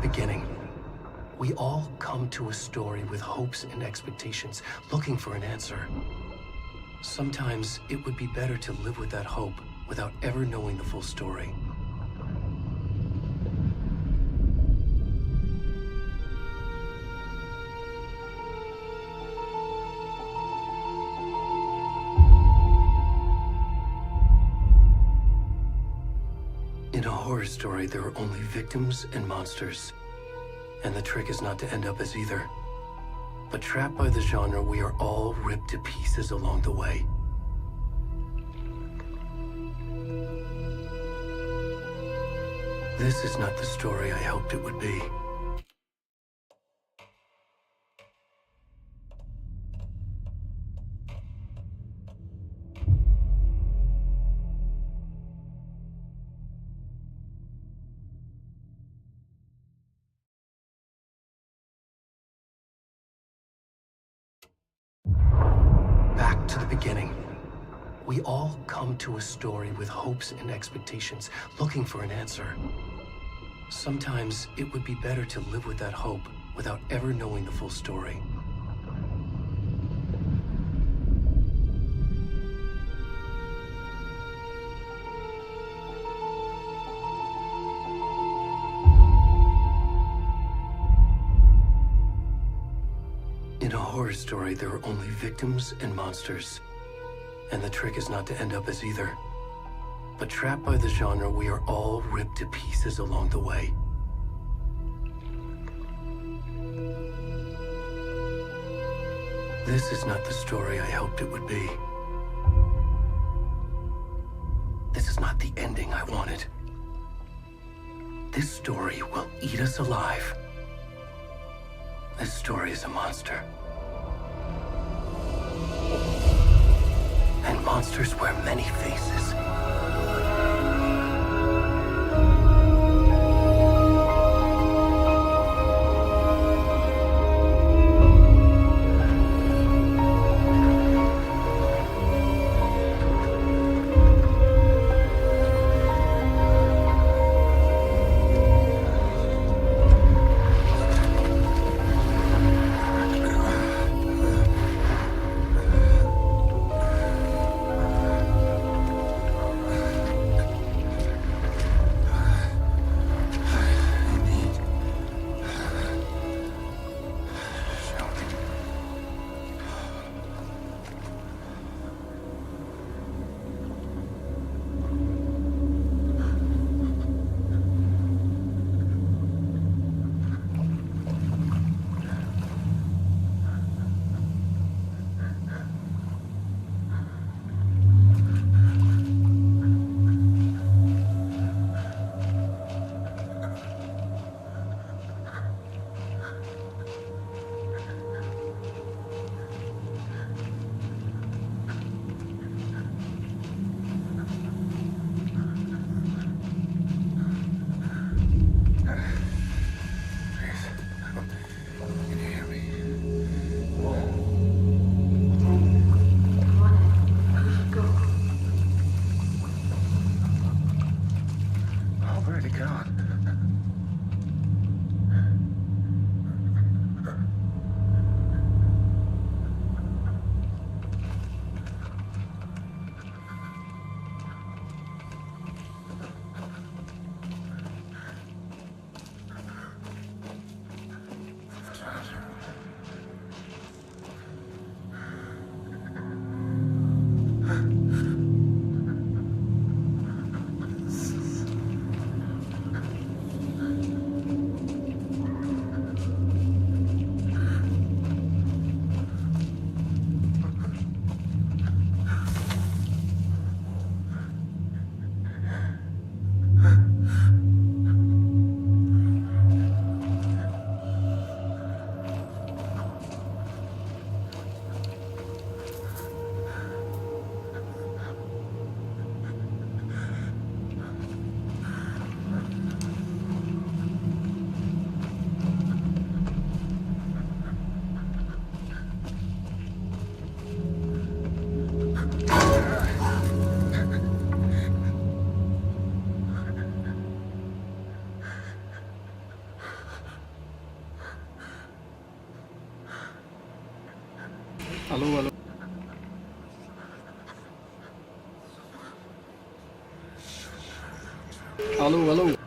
the beginning. We all come to a story with hopes and expectations, looking for an answer. Sometimes it would be better to live with that hope without ever knowing the full story. In a horror story, there are only victims and monsters. And the trick is not to end up as either. But trapped by the genre, we are all ripped to pieces along the way. This is not the story I hoped it would be. Back to the beginning. We all come to a story with hopes and expectations, looking for an answer. Sometimes it would be better to live with that hope without ever knowing the full story. In a horror story, there are only victims and monsters. And the trick is not to end up as either. But trapped by the genre, we are all ripped to pieces along the way. This is not the story I hoped it would be. This is not the ending I wanted. This story will eat us alive. This story is a monster. And monsters wear many faces. Alô, alô.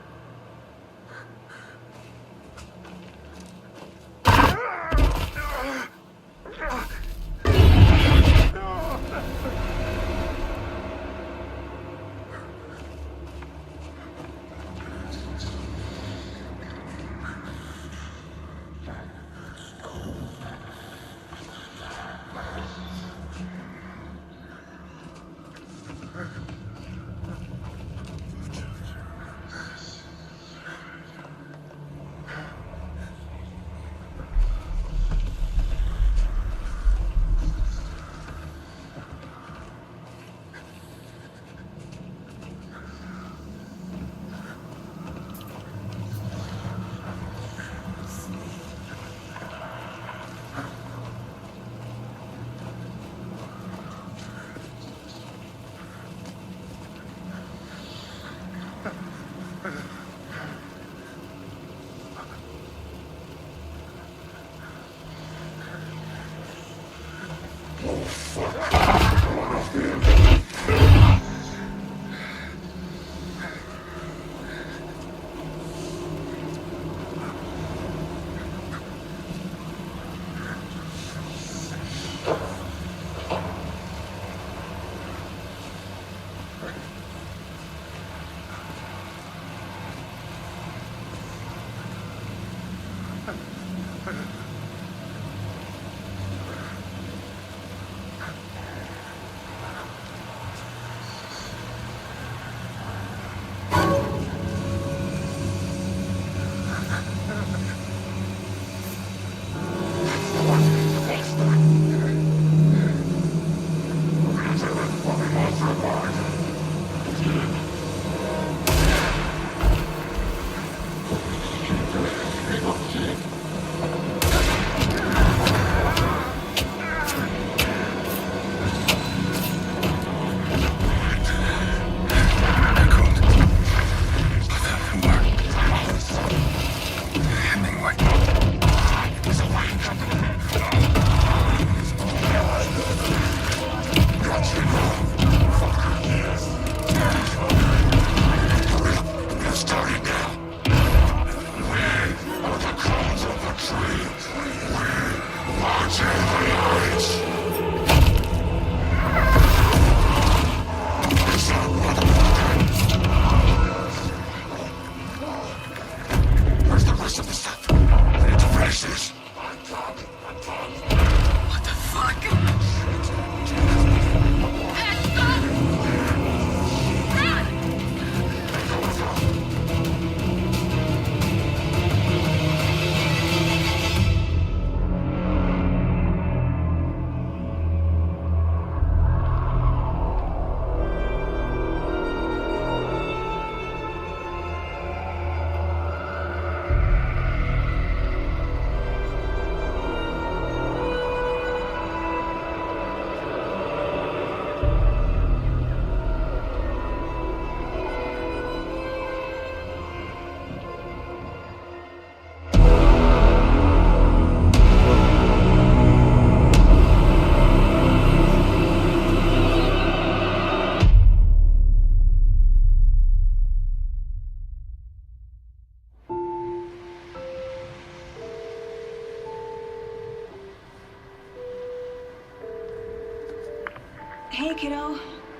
Hey, kiddo.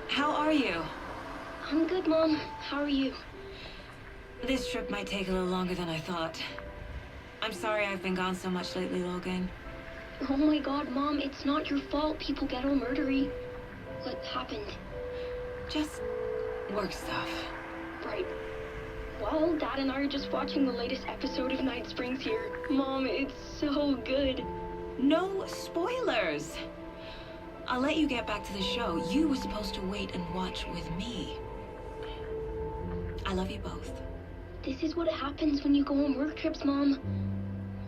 How are you? I'm good, Mom. How are you? This trip might take a little longer than I thought. I'm sorry I've been gone so much lately, Logan. Oh my god, Mom, it's not your fault people get all murdery. What happened? Just work stuff. Right. Well, Dad and I are just watching the latest episode of Night Springs here. Mom, it's so good. No spoilers! I'll let you get back to the show. You were supposed to wait and watch with me. I love you both. This is what happens when you go on work trips, Mom.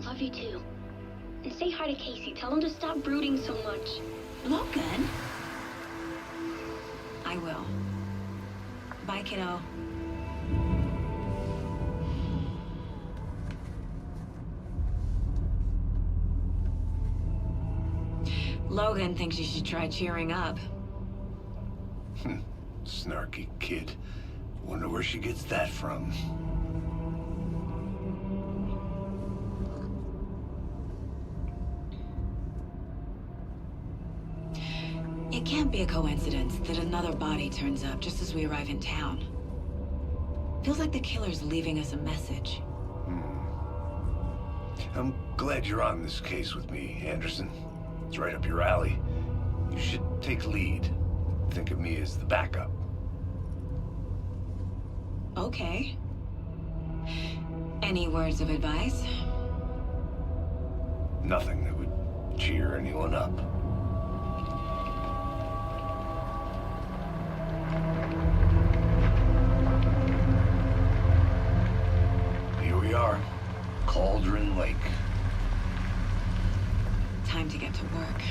Love you too. And say hi to Casey. Tell him to stop brooding so much. Logan? I will. Bye, kiddo. Logan thinks you should try cheering up. Snarky kid. Wonder where she gets that from. It can't be a coincidence that another body turns up just as we arrive in town. Feels like the killer's leaving us a message. I'm glad you're on this case with me, Anderson. It's right up your alley. You should take lead. Think of me as the backup. Okay. Any words of advice? Nothing that would cheer anyone up. Here we are. Cauldron Lake. Time to get to work.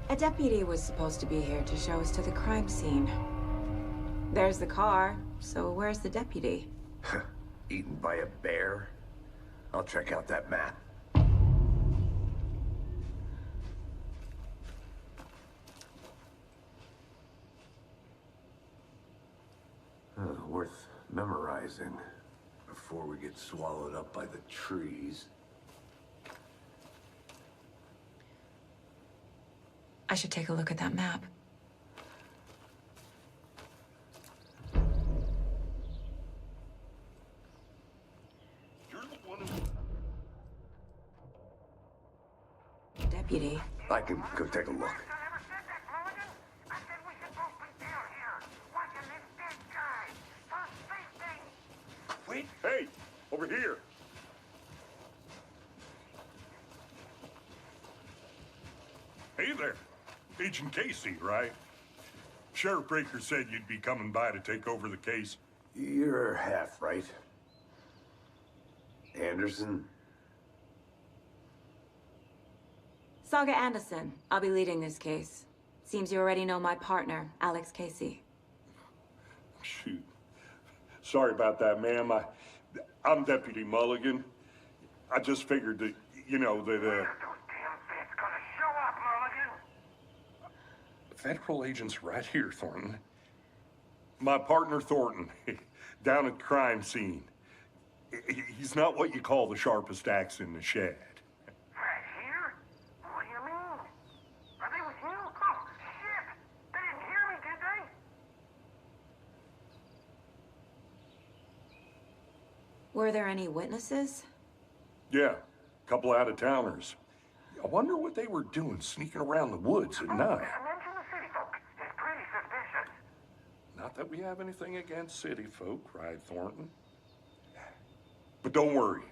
A deputy was supposed to be here to show us to the crime scene. There's the car, so where's the deputy? Eaten by a bear? I'll check out that map. Worth memorizing before we get swallowed up by the trees. I should take a look at that map. You're the one who... Deputy. I can go take a look. Wait! Hey, over here. Hey there. Agent Casey, right? Sheriff Breaker said you'd be coming by to take over the case. You're half right. Anderson? Saga Anderson. I'll be leading this case. Seems you already know my partner, Alex Casey. Shoot. Sorry about that, ma'am. I'm Deputy Mulligan. I just figured that, you know, that, Federal agent's right here, Thornton. My partner, Thornton, down at the crime scene. He's not what you call the sharpest axe in the shed. Right here? What do you mean? Are they with you? Oh, shit! They didn't hear me, did they? Were there any witnesses? Yeah, a couple out-of-towners. I wonder what they were doing sneaking around the woods at night. Mention the city folk. It's pretty suspicious. Not that we have anything against city folk, cried Thornton. But don't worry.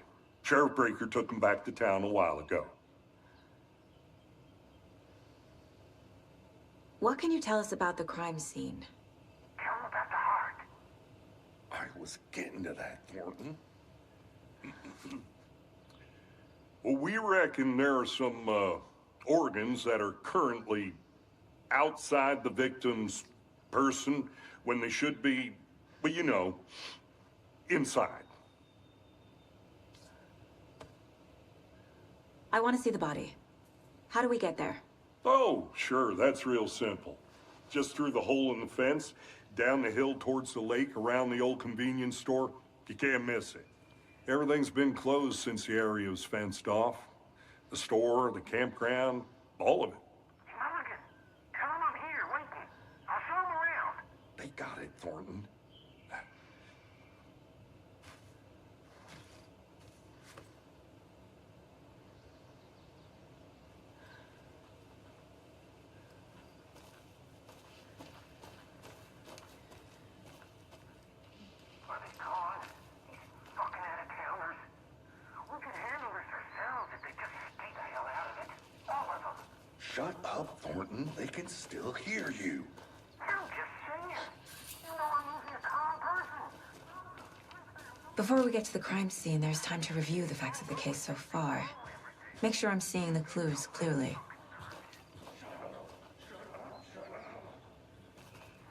Sheriff Breaker took them back to town a while ago. What can you tell us about the crime scene? Tell them about the heart. I was getting to that, Thornton. Well, we reckon there are some organs that are currently outside the victim's person when they should be, well, you know, inside. I want to see the body. How do we get there? Oh, sure, that's real simple. Just through the hole in the fence, down the hill towards the lake, around the old convenience store. You can't miss it. Everything's been closed since the area was fenced off. The store, the campground, all of it. Mulligan, tell them I'm here waiting. I'll show them around. They got it, Thornton. Are they gone? These fucking out-of-towners. We could handle this ourselves if they just stay the hell out of it. All of them. Shut up, Thornton. They can still hear you. I'm just saying. You know I'm usually a calm person. Before we get to the crime scene, there's time to review the facts of the case so far. Make sure I'm seeing the clues clearly.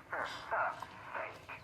For fuck's sake.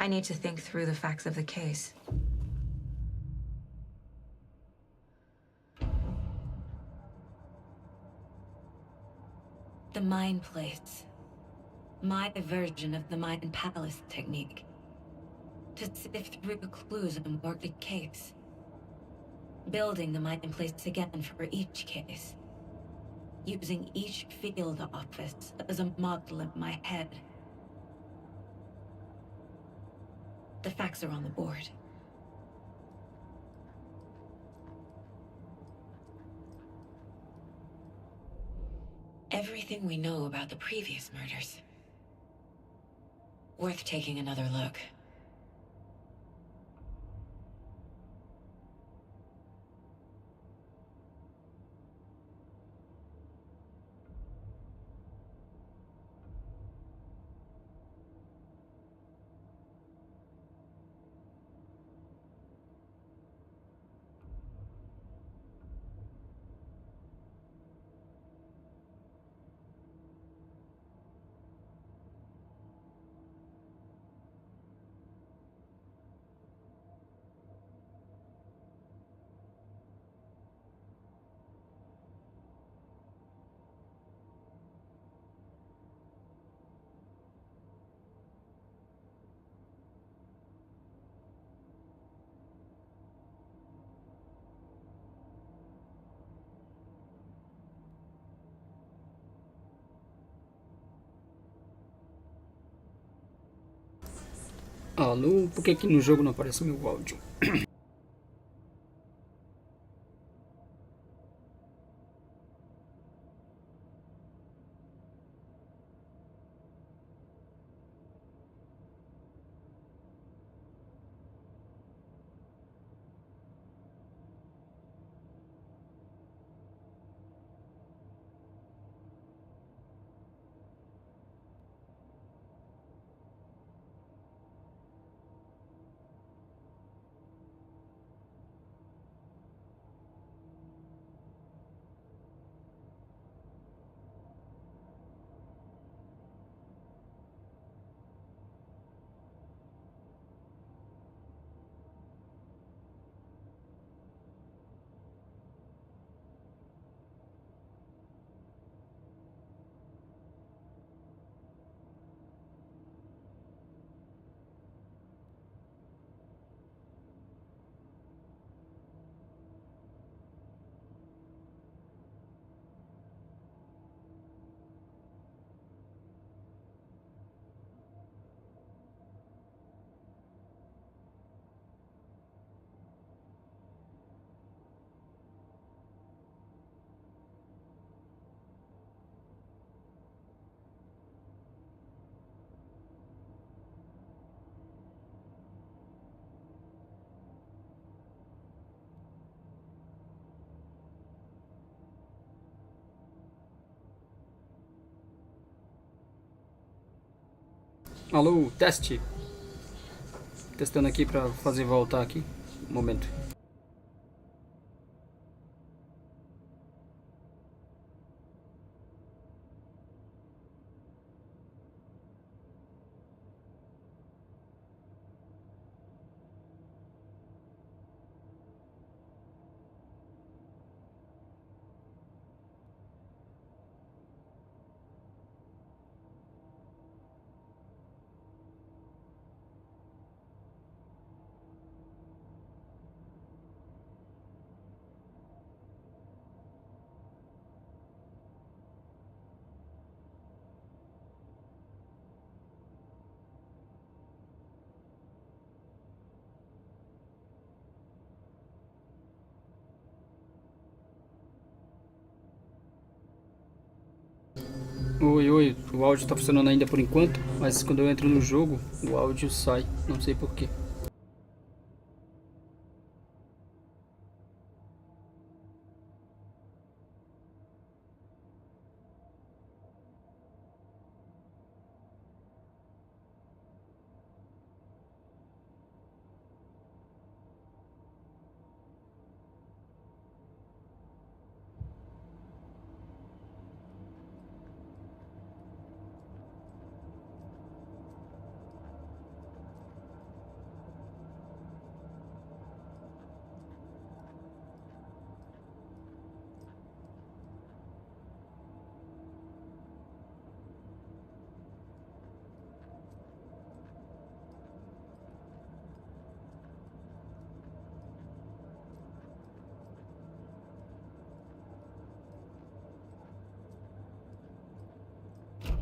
I need to think through the facts of the case. The mind place. My version of the mind palace technique. To sift through the clues and work the case. Building the mind place again for each case. Using each field office as a model in my head. The facts are on the board. Everything we know about the previous murders. Worth taking another look. Alô, por que aqui no jogo não aparece meu áudio? Alô, teste. Testando aqui pra fazer voltar aqui. Um momento. Oi, oi, o áudio tá funcionando ainda por enquanto, mas quando eu entro no jogo, o áudio sai, não sei porquê.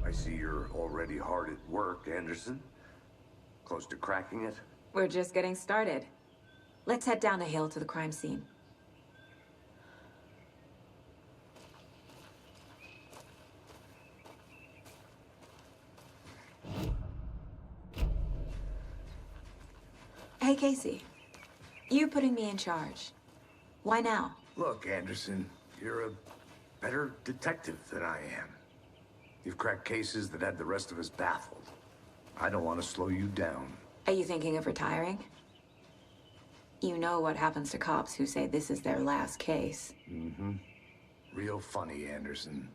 I see you're already hard at work, Anderson. Close to cracking it? We're just getting started. Let's head down the hill to the crime scene. Hey, Casey. You putting me in charge. Why now? Look, Anderson, you're a better detective than I am. You've cracked cases that had the rest of us baffled. I don't want to slow you down. Are you thinking of retiring? You know what happens to cops who say this is their last case. Mm-hmm. Real funny, Anderson.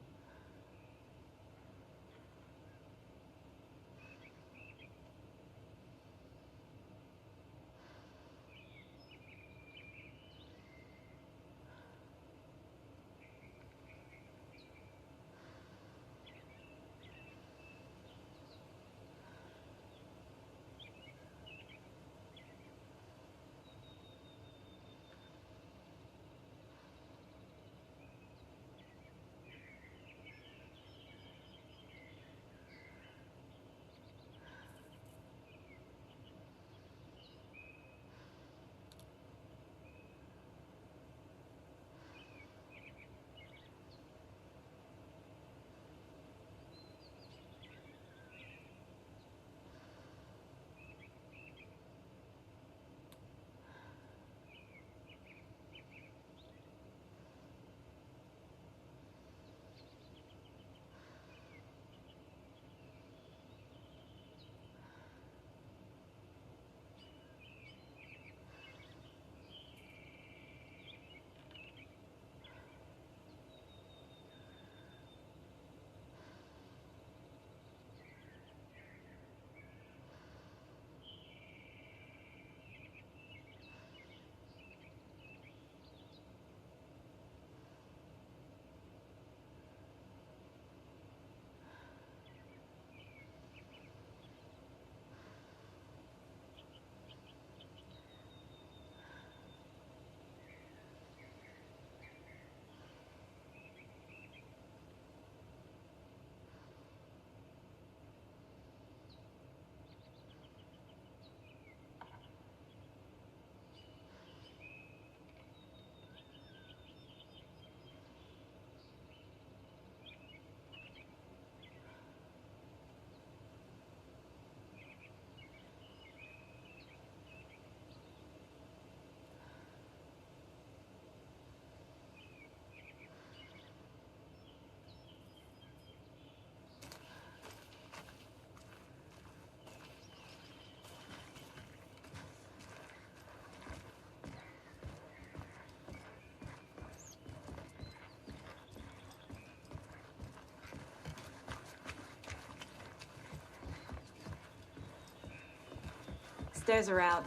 Stairs are out.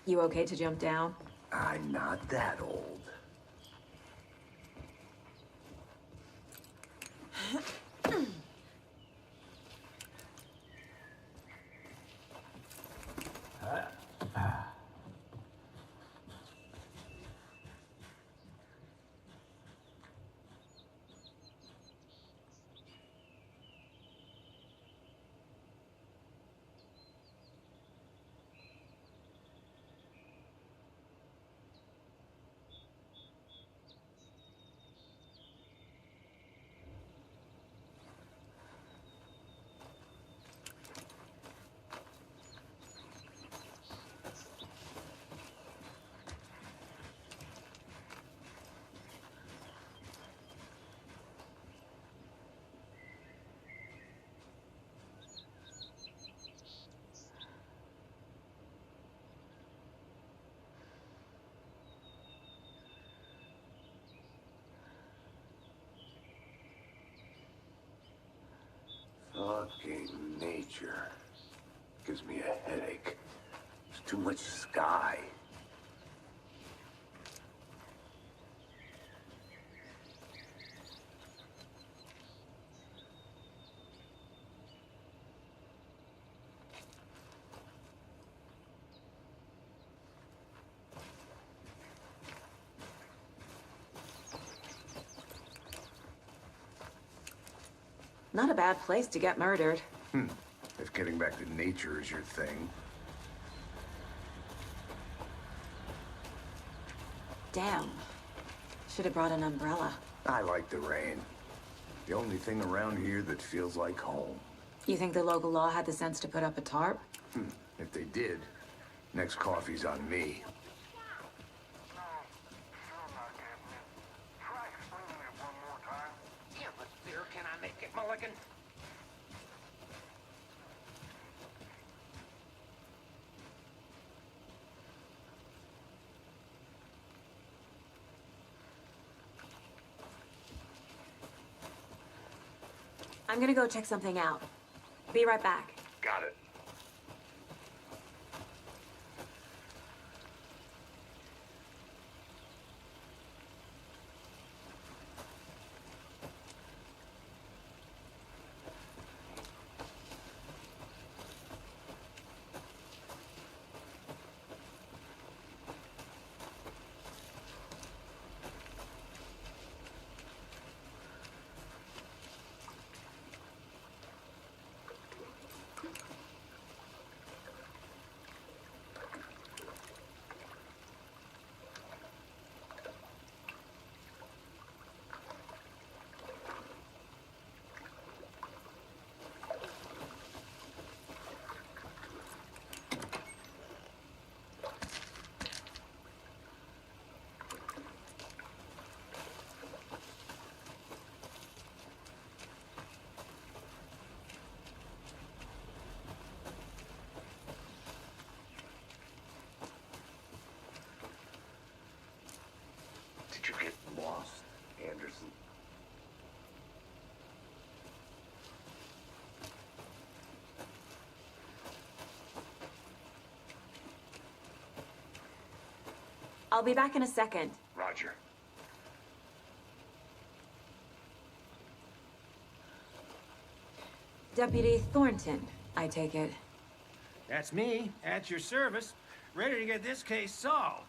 You okay to jump down? I'm not that old. Fucking nature. Gives me a headache. There's too much sky. Not a bad place to get murdered. If getting back to nature is your thing. Damn. Should have brought an umbrella. I like the rain. The only thing around here that feels like home. You think the local law had the sense to put up a tarp? If they did, next coffee's on me. No, still not getting it. Try explaining it one more time. Yeah, but beer, can I make it, Mulligan? I'm gonna go check something out. Be right back. Got it. Did you get lost, Anderson? I'll be back in a second. Roger. Deputy Thornton, I take it. That's me, at your service, ready to get this case solved.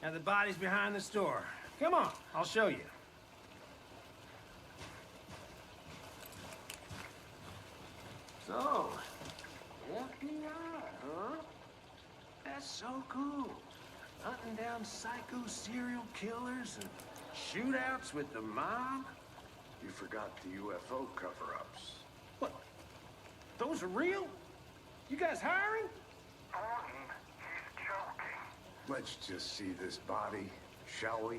Now the body's behind the store. Come on, I'll show you. So, FBI, huh? That's so cool. Hunting down psycho serial killers and shootouts with the mob. You forgot the UFO cover-ups. What? Those are real? You guys hiring? Thornton, he's joking. Let's just see this body, shall we?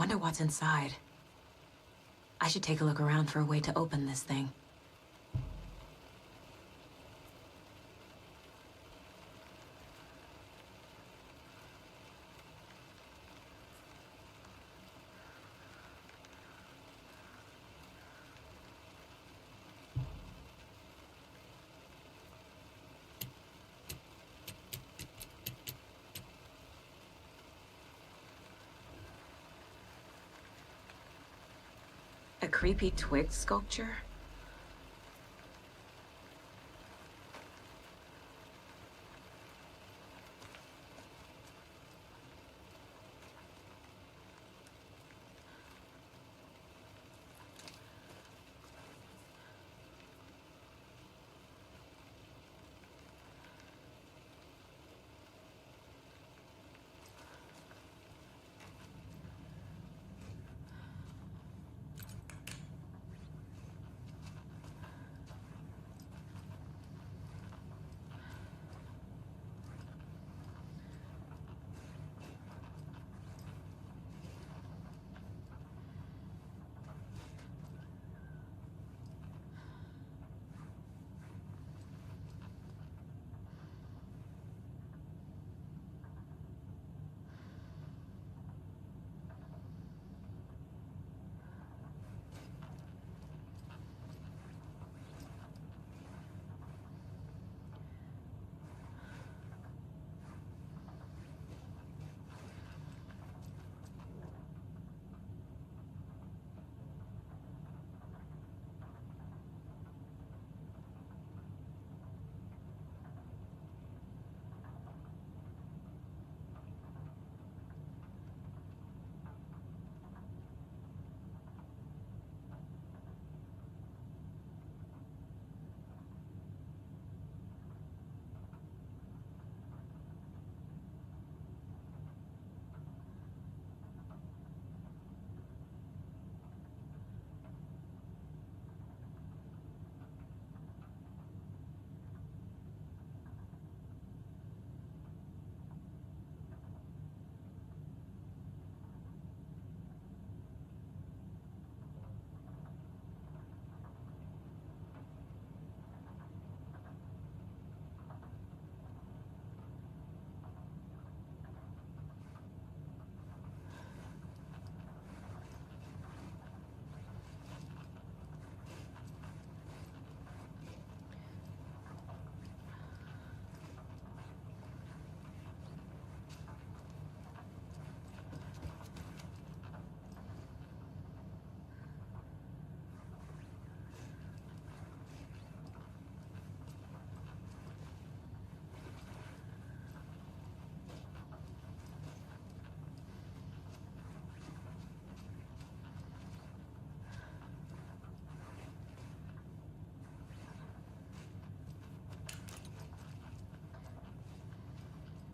wonder what's inside. I should take a look around for a way to open this thing. A creepy twig sculpture?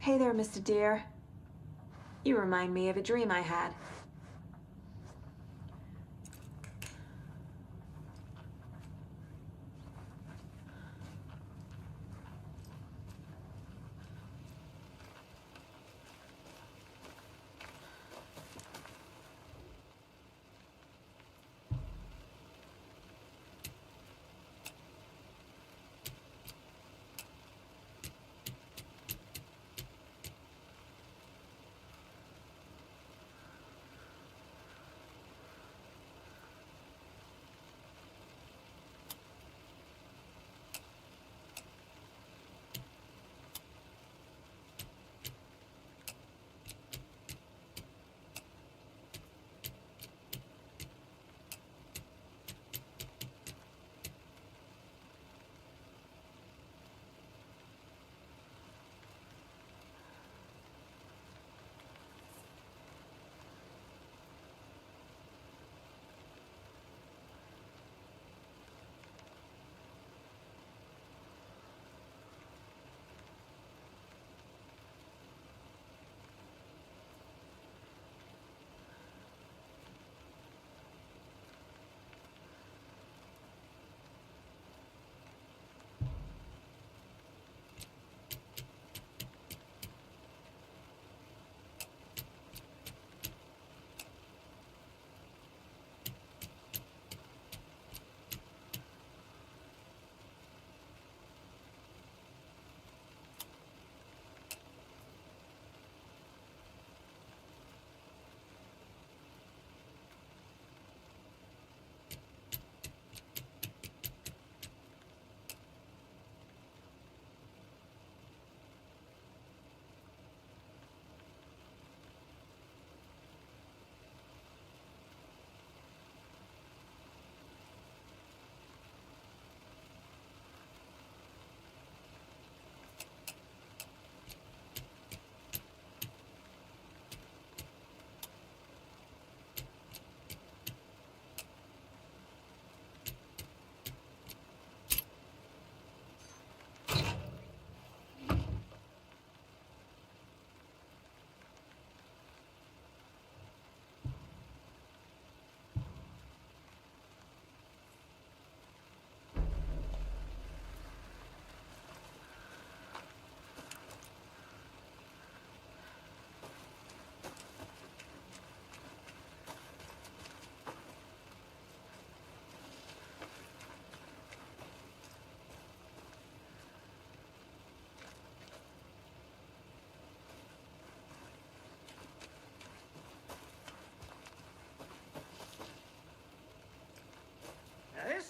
Hey there, Mr. Deer. You remind me of a dream I had.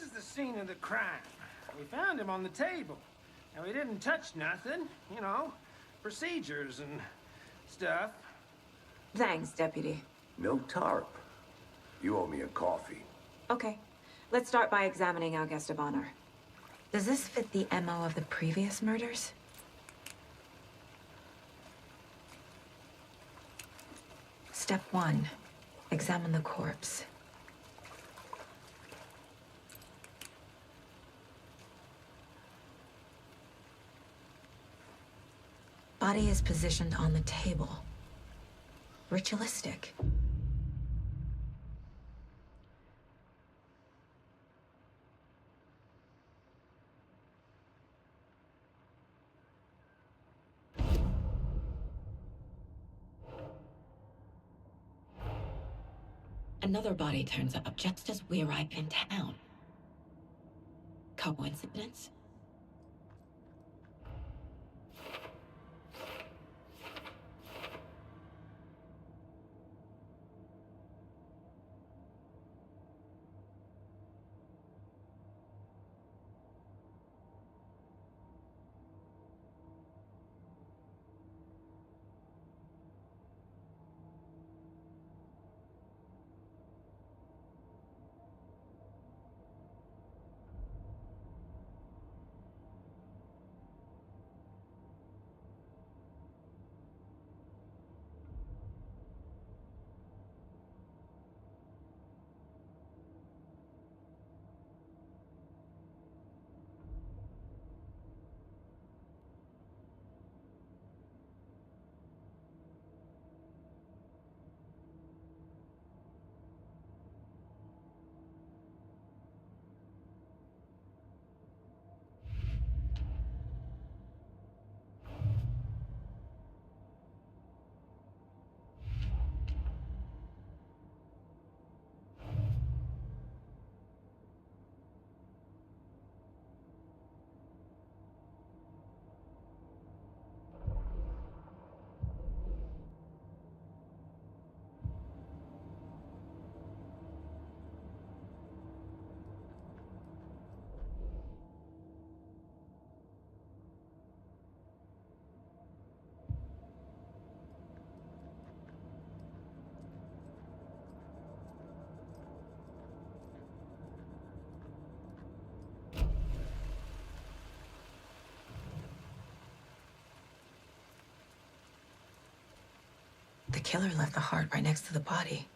is the scene of the crime. We found him on the table. And we didn't touch nothing, you know, procedures and stuff. Thanks, Deputy. No tarp. You owe me a coffee. Okay, let's start by examining our guest of honor. Does this fit the MO of the previous murders? Step 1. Examine the corpse. Body is positioned on the table. Ritualistic. Another body turns up just as we arrive in town. Coincidence? The killer left the heart right next to the body.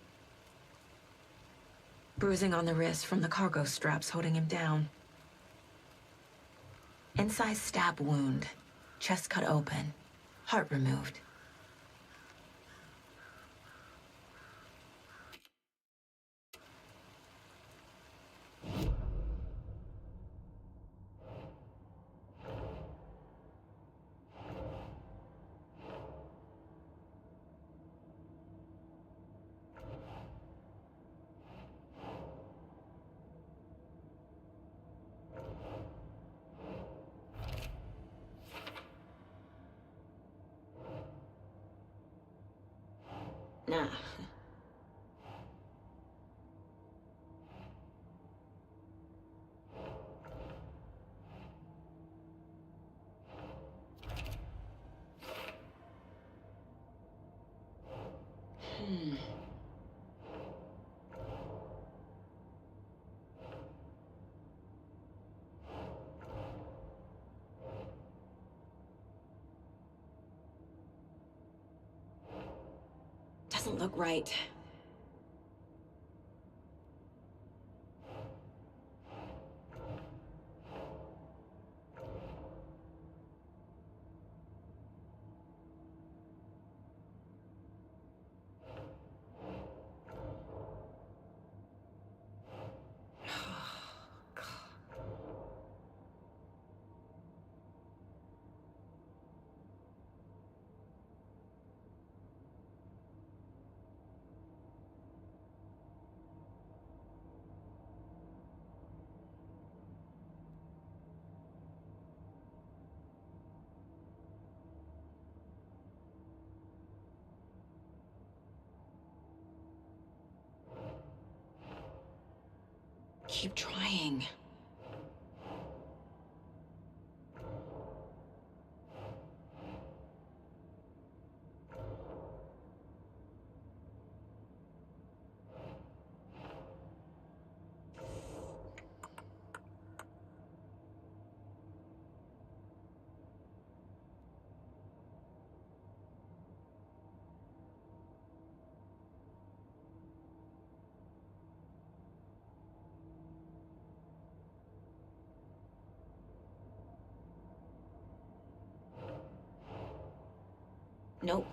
Bruising on the wrist from the cargo straps holding him down. Inside stab wound, chest cut open, heart removed. Nah. Doesn't look right. Keep trying. Nope.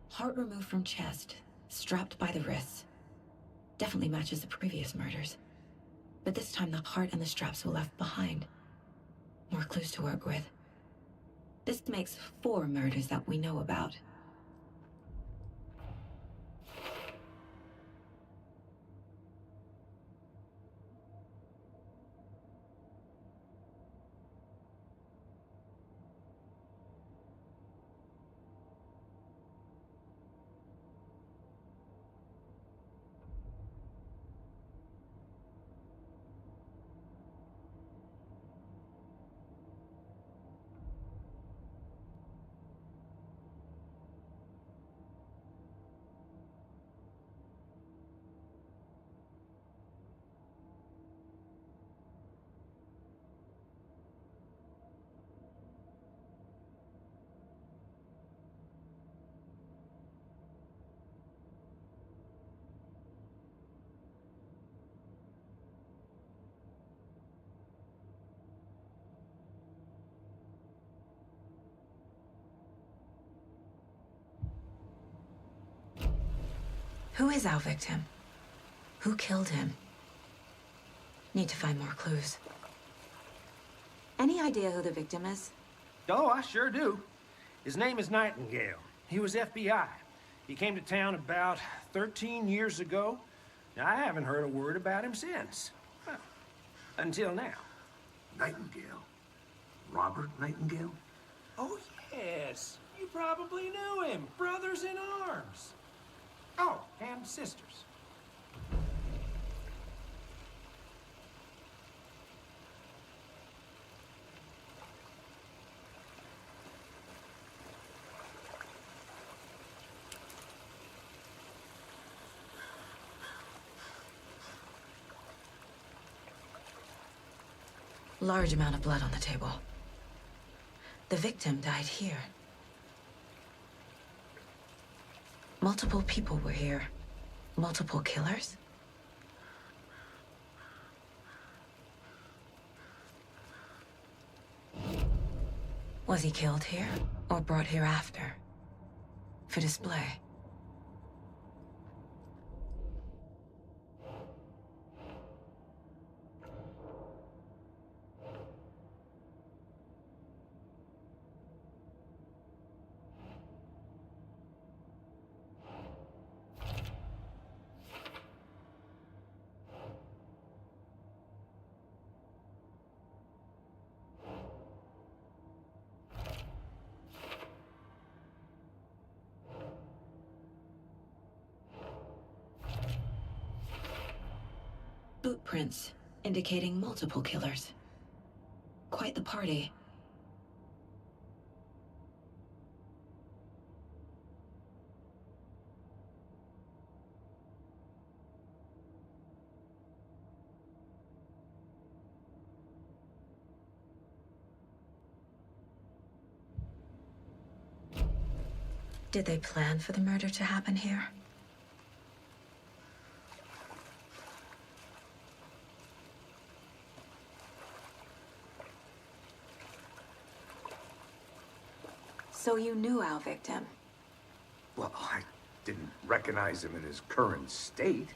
Heart removed from chest, strapped by the wrists. Definitely matches the previous murders. But this time the heart and the straps were left behind. More clues to work with. This makes 4 murders that we know about. Who is our victim? Who killed him? Need to find more clues. Any idea who the victim is? Oh, I sure do. His name is Nightingale. He was FBI. He came to town about 13 years ago. Now, I haven't heard a word about him since. Well, until now. Nightingale? Robert Nightingale? Oh, yes. You probably knew him. Brothers in arms. Oh, and sisters. Large amount of blood on the table. The victim died here. Multiple people were here. Multiple killers? Was he killed here or brought here after? For display? Boot prints indicating multiple killers. Quite the party. Did they plan for the murder to happen here? So you knew our victim? Well, I didn't recognize him in his current state.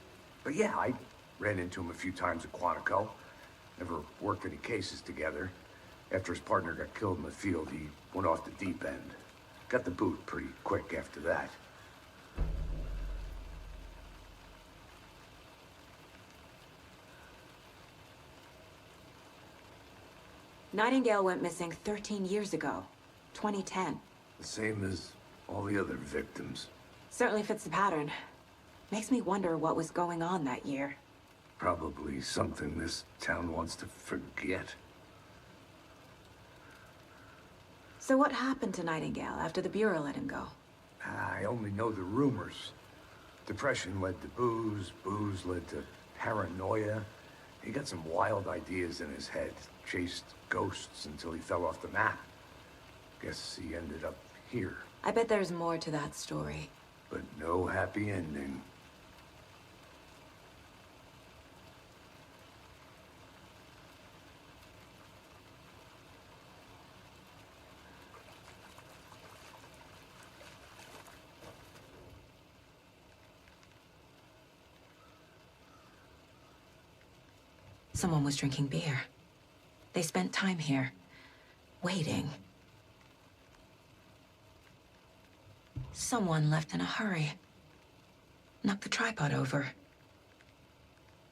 But yeah, I ran into him a few times at Quantico. Never worked any cases together. After his partner got killed in the field, he went off the deep end. Got the boot pretty quick after that. Nightingale went missing 13 years ago, 2010. The same as all the other victims. Certainly fits the pattern. Makes me wonder what was going on that year. Probably something this town wants to forget. So what happened to Nightingale after the Bureau let him go? I only know the rumors. Depression led to booze, booze led to paranoia. He got some wild ideas in his head, chased ghosts until he fell off the map. Guess he ended up here. I bet there's more to that story. But no happy ending. Someone was drinking beer. They spent time here, waiting. Someone left in a hurry. Knocked the tripod over.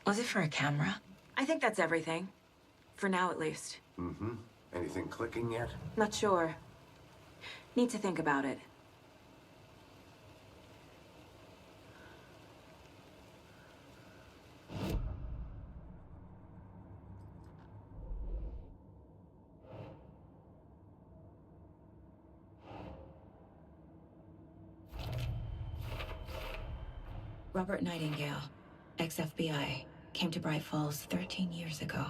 Was it for a camera? I think that's everything. For now, at least. Mm-hmm. Anything clicking yet? Not sure. Need to think about it. Robert Nightingale, ex-FBI, came to Bright Falls 13 years ago.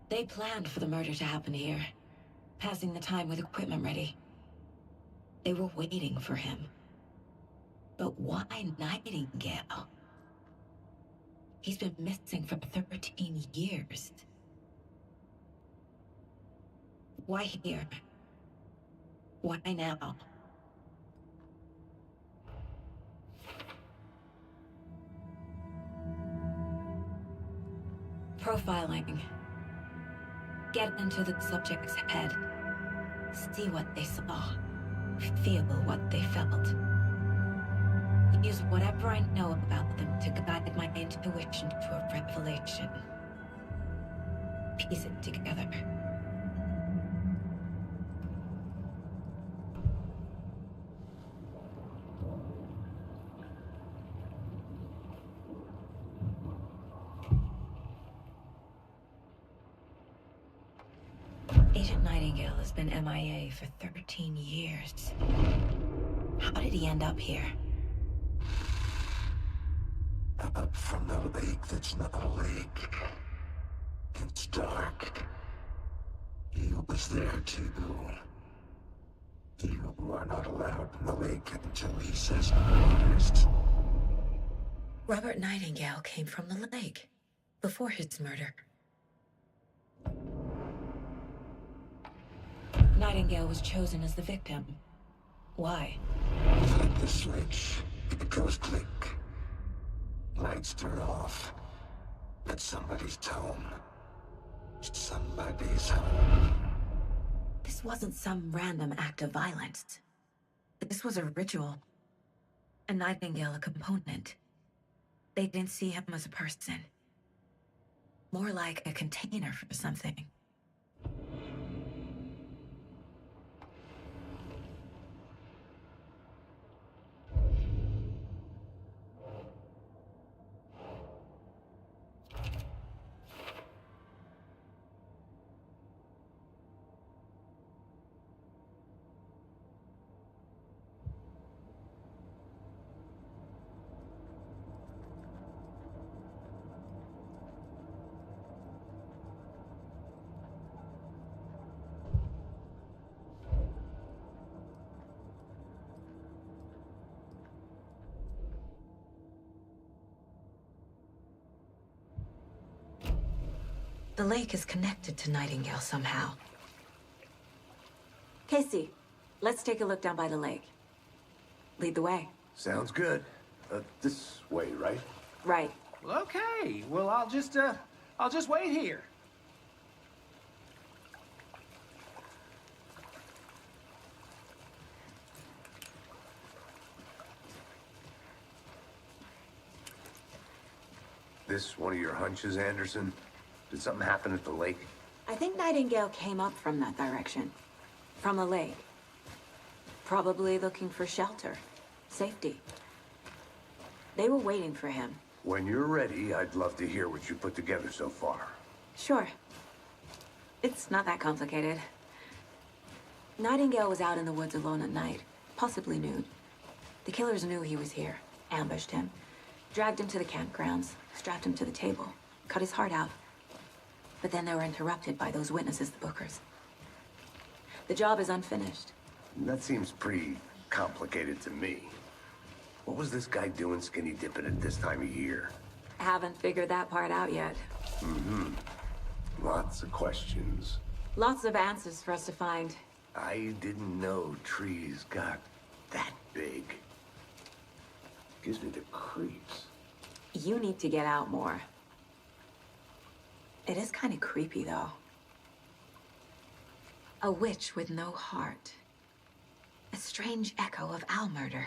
They planned for the murder to happen here, passing the time with equipment ready. They were waiting for him. But why Nightingale? He's been missing for 13 years. Why here? Why now? Profiling. Get into the subject's head. See what they saw. Feel what they felt. Use whatever I know about them to guide my intuition to a revelation. Piece it together. Agent Nightingale has been MIA for 13 years. How did he end up here? Up from the lake that's not a lake. It's dark. He was there too. You are not allowed in the lake until he says otherwise. Robert Nightingale came from the lake before his murder. Nightingale was chosen as the victim. Why? Flip the switch. It goes click. Lights turn off. At somebody's home. Somebody's home. This wasn't some random act of violence. This was a ritual. A Nightingale a component. They didn't see him as a person. More like a container for something. The lake is connected to Nightingale somehow. Casey, let's take a look down by the lake. Lead the way. Sounds good. This way, right? Right. Well, okay. Well, I'll just wait here. This one of your hunches, Anderson? Did something happen at the lake? I think Nightingale came up from that direction. From the lake. Probably looking for shelter. Safety. They were waiting for him. When you're ready, I'd love to hear what you put together so far. Sure. It's not that complicated. Nightingale was out in the woods alone at night, possibly nude. The killers knew he was here, ambushed him, dragged him to the campgrounds, strapped him to the table, cut his heart out. But then they were interrupted by those witnesses, the Bookers. The job is unfinished. That seems pretty complicated to me. What was this guy doing skinny dipping at this time of year? Haven't figured that part out yet. Mm-hmm. Lots of questions. Lots of answers for us to find. I didn't know trees got that big. Gives me the creeps. You need to get out more. It is kind of creepy, though. A witch with no heart. A strange echo of owl murder.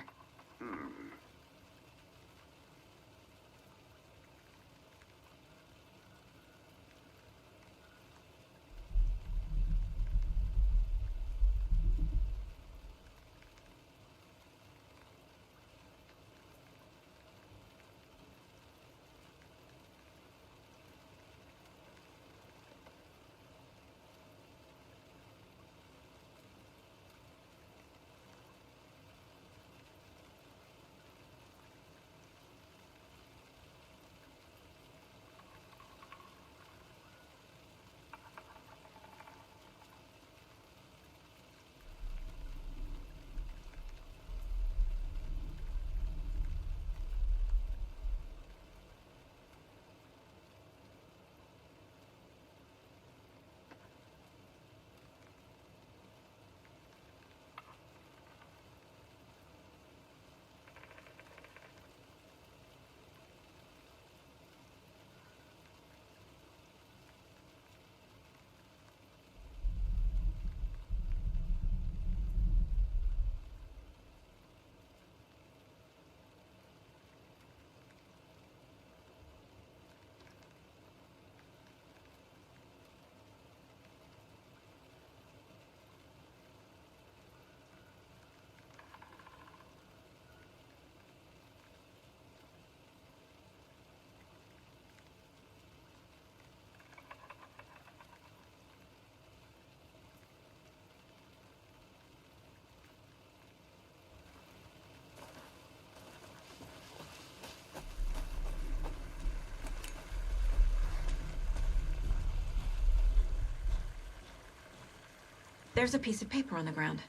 There's a piece of paper on the ground.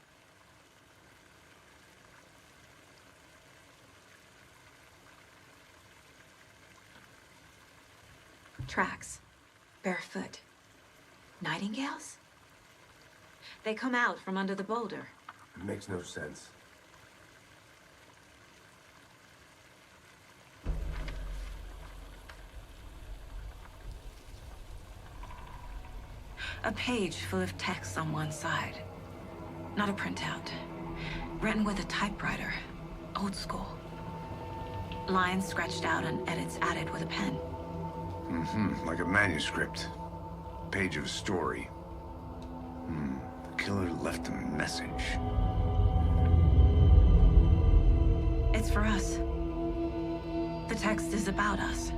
Tracks. Barefoot. Nightingales? They come out from under the boulder. It makes no sense. A page full of text on one side. Not a printout. Written with a typewriter. Old school. Lines scratched out and edits added with a pen. Mm-hmm. Like a manuscript. Page of a story. The killer left a message. It's for us. The text is about us.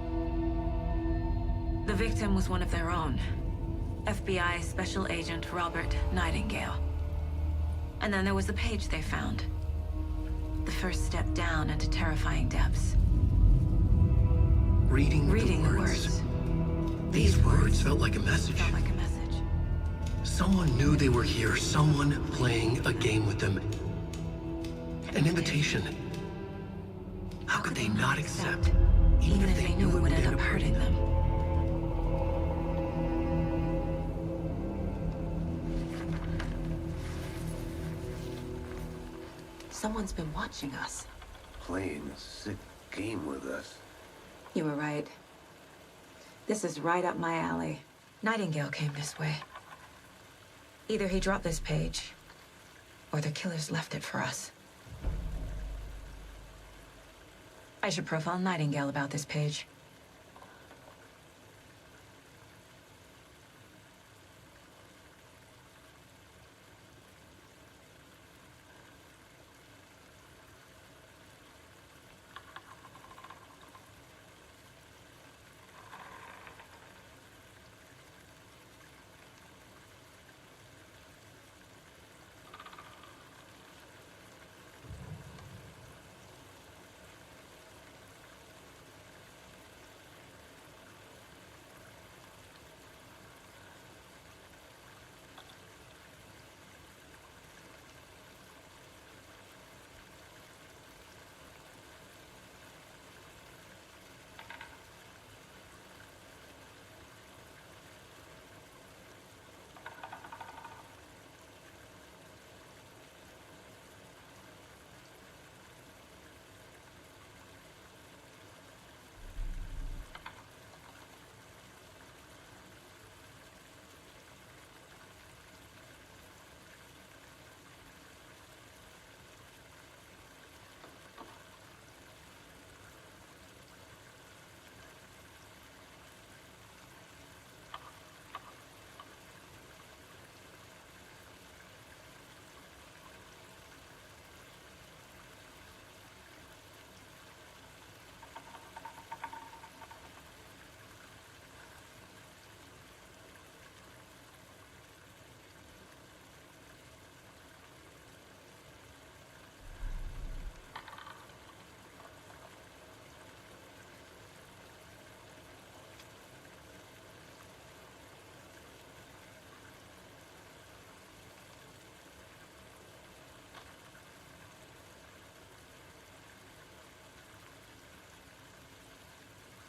The victim was one of their own. FBI Special Agent Robert Nightingale. And then there was the page they found. The first step down into terrifying depths. Reading the words. These words felt like a message. Someone knew they were here. Someone playing a game with them. An invitation. How could they not accept, even if they knew it would end up hurting them? Someone's been watching us. Playing a sick game with us. You were right. This is right up my alley. Nightingale came this way. Either he dropped this page, or the killers left it for us. I should profile Nightingale about this page.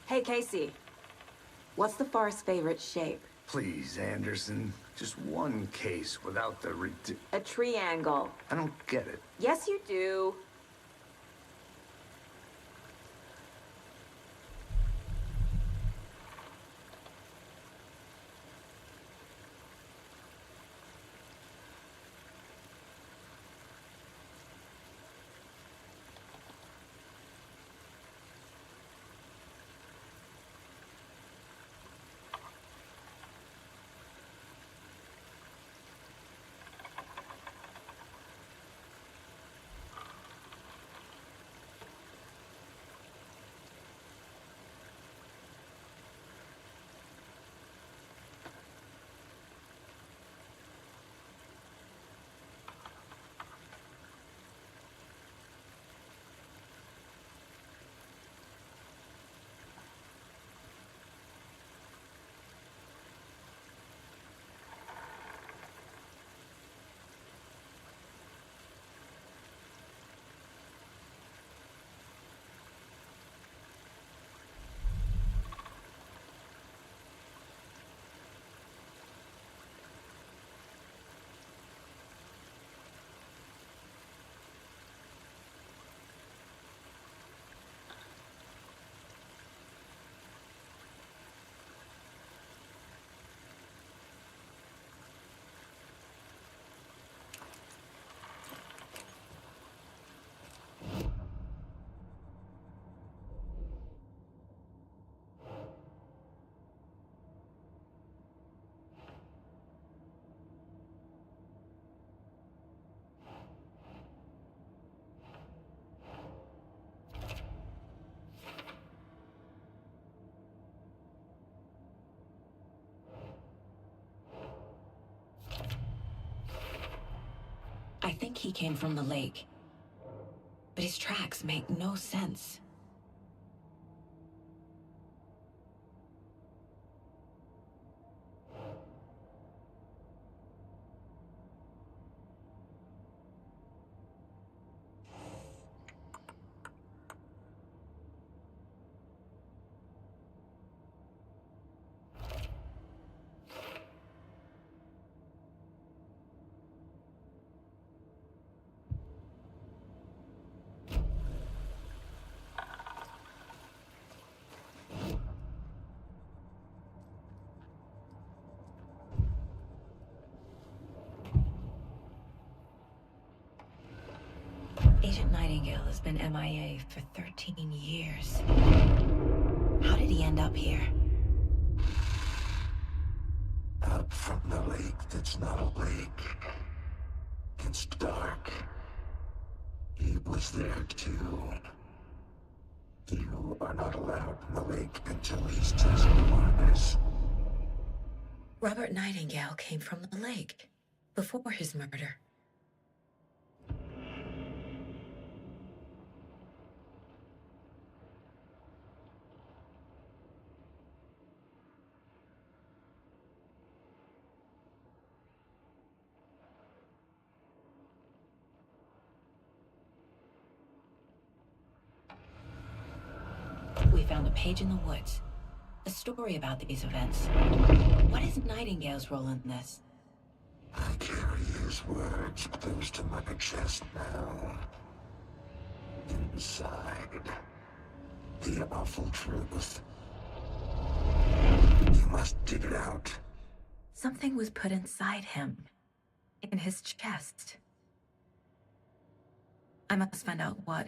Hey, Casey. What's the far's favorite shape? Please, Anderson. Just one case without the A triangle. I don't get it. Yes, you do. I think he came from the lake. But his tracks make no sense. Agent Nightingale has been MIA for 13 years. How did he end up here? Up from the lake that's not a lake. It's dark. He was there too. You are not allowed in the lake until he's tested waters. Robert Nightingale came from the lake before his murder. We found a page in the woods. A story about these events. What is Nightingale's role in this? I carry his words close to my chest now. Inside, the awful truth. You must dig it out. Something was put inside him. In his chest. I must find out what.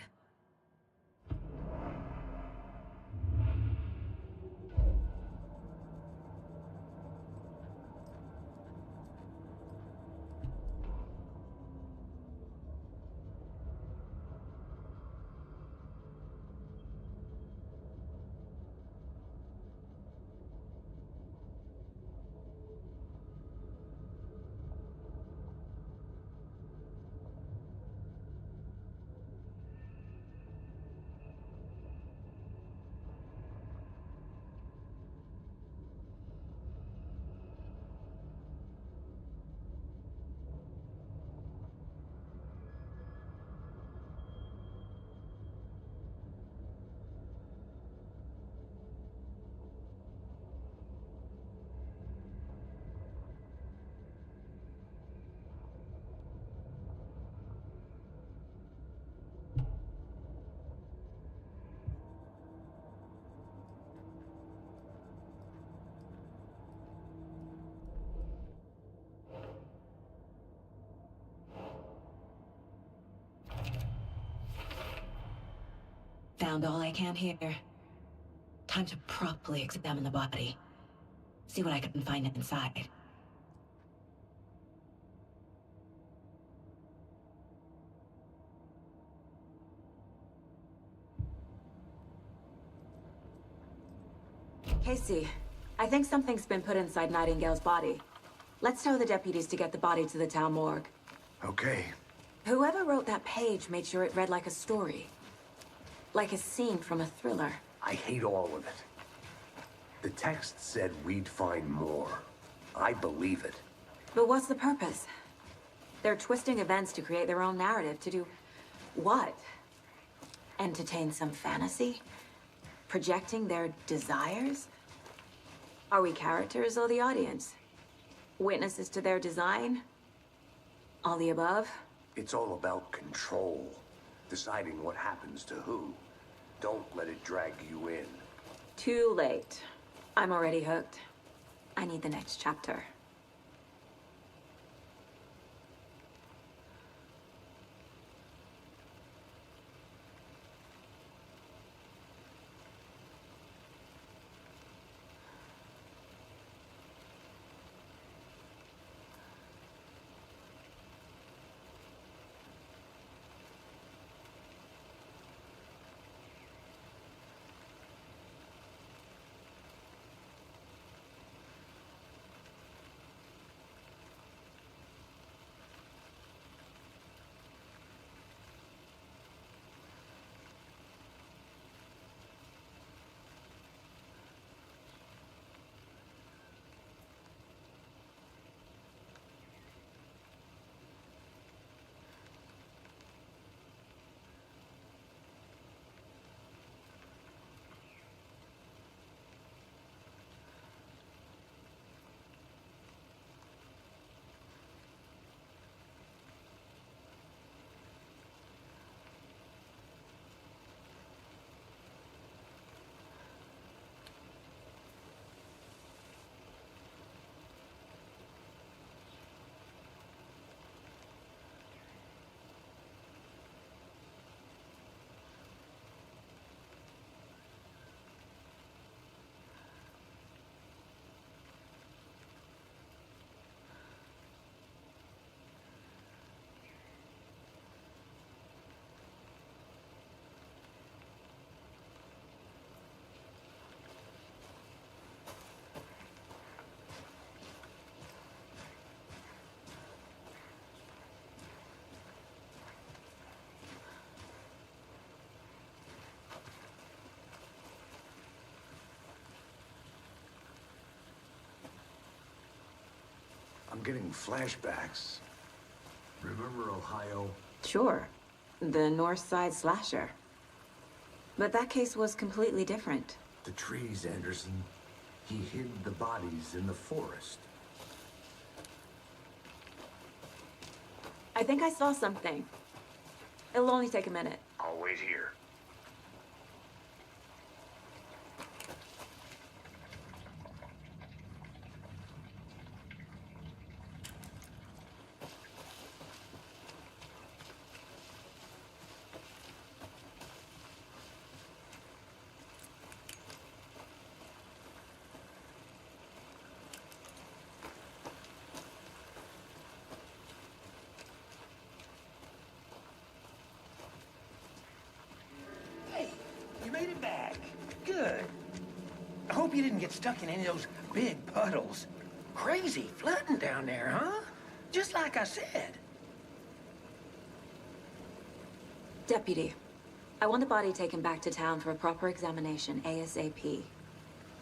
Found all I can here. Time to properly examine the body. See what I can find inside. Casey, I think something's been put inside Nightingale's body. Let's tell the deputies to get the body to the town morgue. Okay. Whoever wrote that page made sure it read like a story. Like a scene from a thriller. I hate all of it. The text said we'd find more. I believe it. But what's the purpose? They're twisting events to create their own narrative. To do what? Entertain some fantasy? Projecting their desires? Are we characters or the audience? Witnesses to their design? All the above? It's all about control. Deciding what happens to who. Don't let it drag you in. Too late. I'm already hooked. I need the next chapter. I'm getting flashbacks. Remember Ohio? Sure. The North Side slasher. But that case was completely different. The trees, Anderson. He hid the bodies in the forest. I think I saw something. It'll only take a minute. I'll wait here. You made it back. Good. I hope you didn't get stuck in any of those big puddles. Crazy flooding down there, huh? Just like I said. Deputy, I want the body taken back to town for a proper examination, ASAP.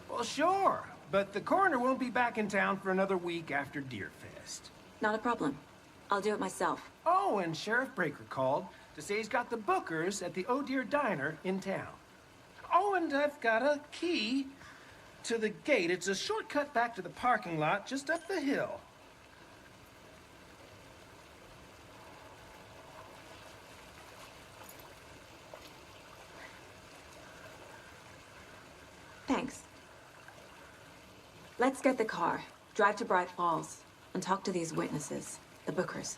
Well, sure. But the coroner won't be back in town for another week after Deerfest. Not a problem. I'll do it myself. Oh, and Sheriff Breaker called to say he's got the bookers at the Oh Dear Diner in town. Oh, and I've got a key to the gate. It's a shortcut back to the parking lot just up the hill. Thanks. Let's get the car, drive to Bright Falls, and talk to these witnesses, the bookers.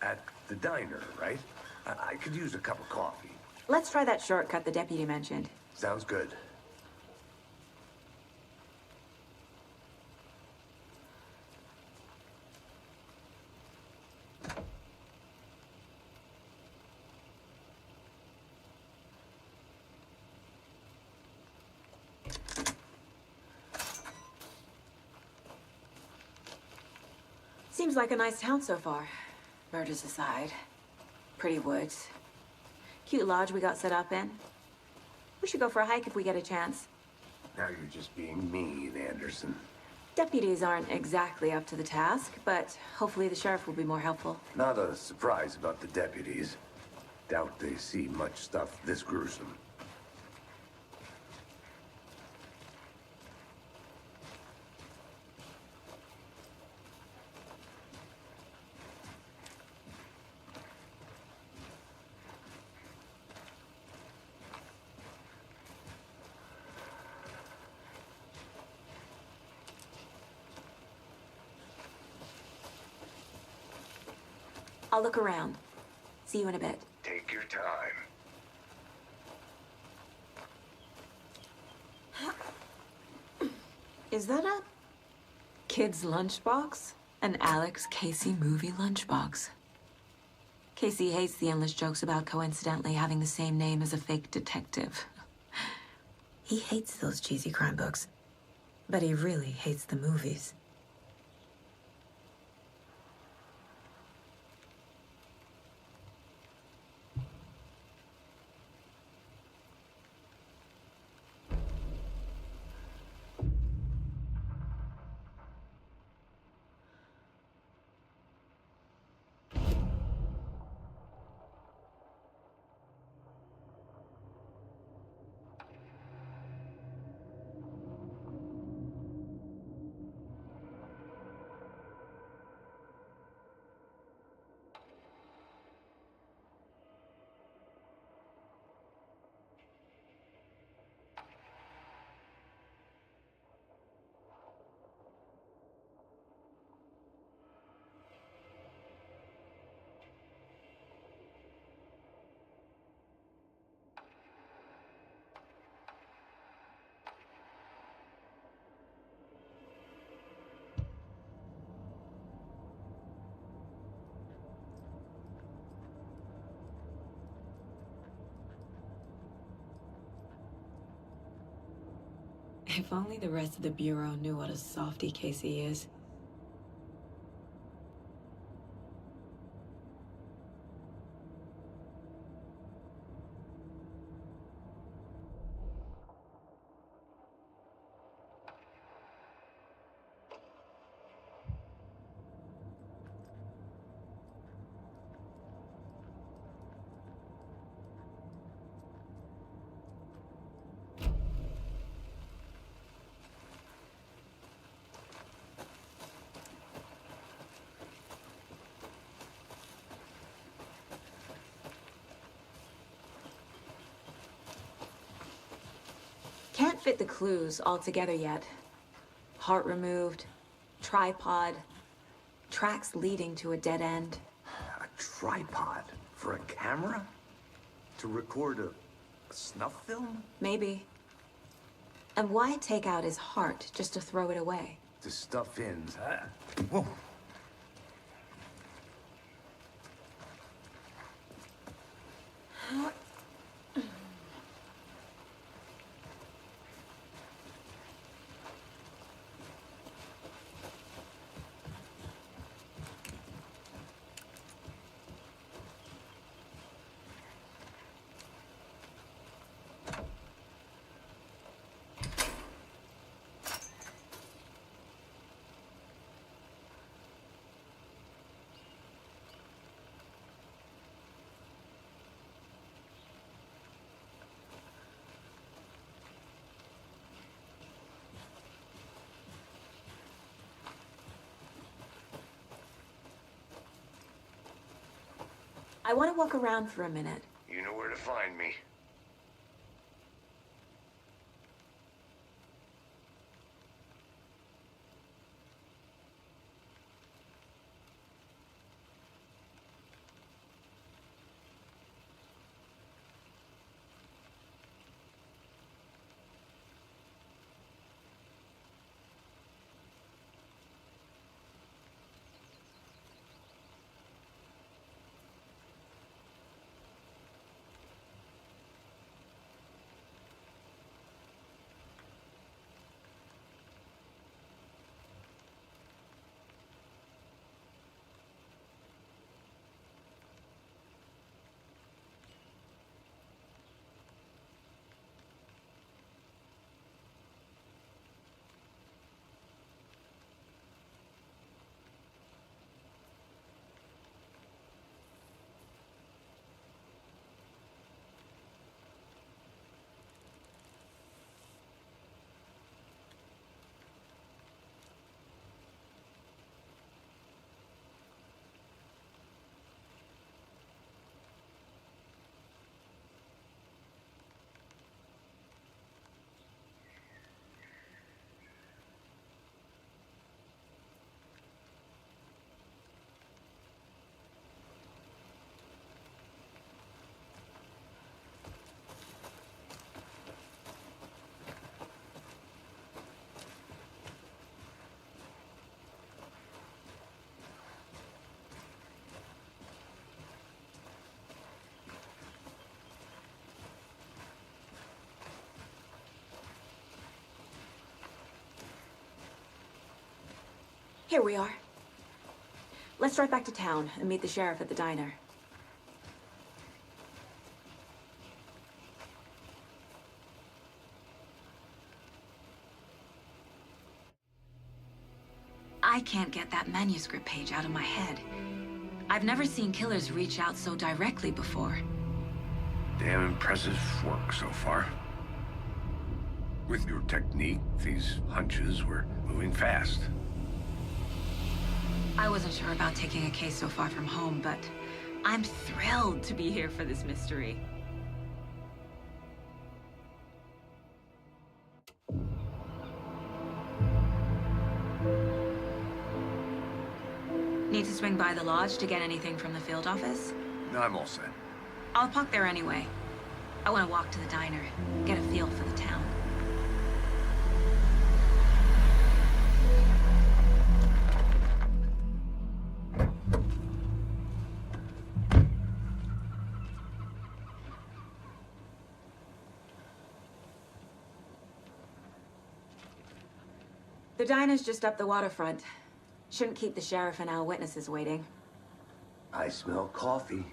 At the diner, right? I could use a cup of coffee. Let's try that shortcut the deputy mentioned. Sounds good. Seems like a nice town so far. Murders aside. Pretty woods. Cute lodge we got set up in. We should go for a hike if we get a chance. Now you're just being mean, Anderson. Deputies aren't exactly up to the task, but hopefully the sheriff will be more helpful. Not a surprise about the deputies. Doubt they see much stuff this gruesome. I'll look around. See you in a bit. Take your time. Is that a kid's lunchbox? An Alex Casey movie lunchbox. Casey hates the endless jokes about coincidentally having the same name as a fake detective. He hates those cheesy crime books, but he really hates the movies. If only the rest of the Bureau knew what a softy Casey is. can't fit the clues all together yet. Heart removed, tripod, tracks leading to a dead end. A tripod? For a camera? To record a snuff film? Maybe. And why take out his heart just to throw it away? To stuff in. Whoa. I want to walk around for a minute. You know where to find me. Here we are. Let's drive back to town and meet the sheriff at the diner. I can't get that manuscript page out of my head. I've never seen killers reach out so directly before. Damn impressive work so far. With your technique, these hunches were moving fast. I wasn't sure about taking a case so far from home, but I'm thrilled to be here for this mystery. Need to swing by the lodge to get anything from the field office? No, I'm all set. I'll park there anyway. I want to walk to the diner, get a feel for the town. The diner's just up the waterfront. Shouldn't keep the sheriff and our witnesses waiting. I smell coffee.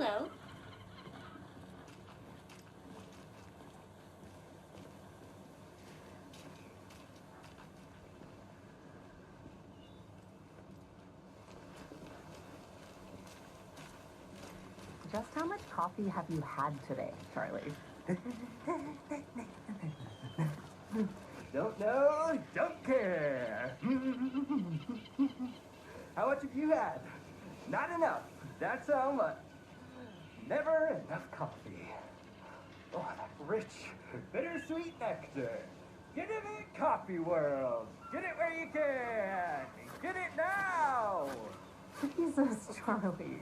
Hello. Just how much coffee have you had today, Charlie? Don't know, don't care. How much have you had? Not enough. That's how much. Never enough coffee. Oh, that rich, bittersweet nectar. Get in it, coffee world. Get it where you can. Get it now. Jesus, Charlie.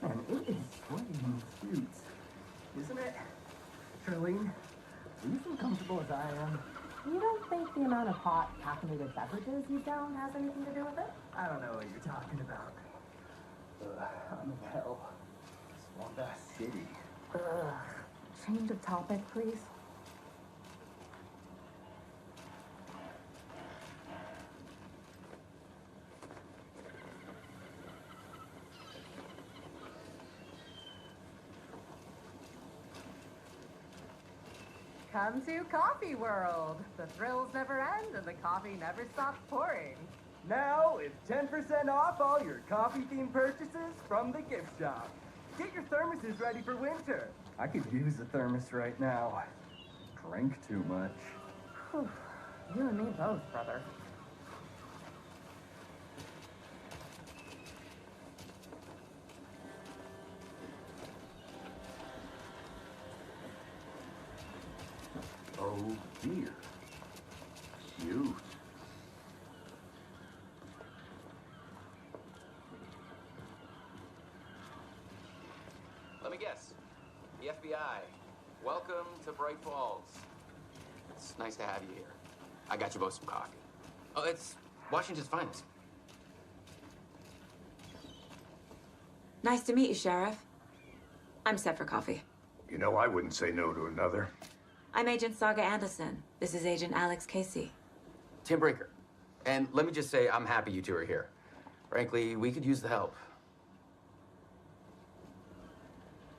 Man, it is swinging cute, isn't it? Charlene, are you so comfortable as I am? You don't think the amount of hot caffeinated beverages you down has anything to do with it? I don't know what you're talking about. I'm in hell. Swamp City. Ugh. Change of topic, please. Come to Coffee World. The thrills never end and the coffee never stops pouring. Now it's 10% off all your coffee-themed purchases from the gift shop. Get your thermoses ready for winter. I could use a thermos right now. Drink too much. Whew. You and me both, brother. Oh dear. Cute. Let me guess. The FBI. Welcome to Bright Falls. It's nice to have you here. I got you both some coffee. Oh, it's Washington's finest. Nice to meet you, Sheriff. I'm set for coffee. You know, I wouldn't say no to another. I'm Agent Saga Anderson. This is Agent Alex Casey. Tim Brinker. And let me just say, I'm happy you two are here. Frankly, we could use the help.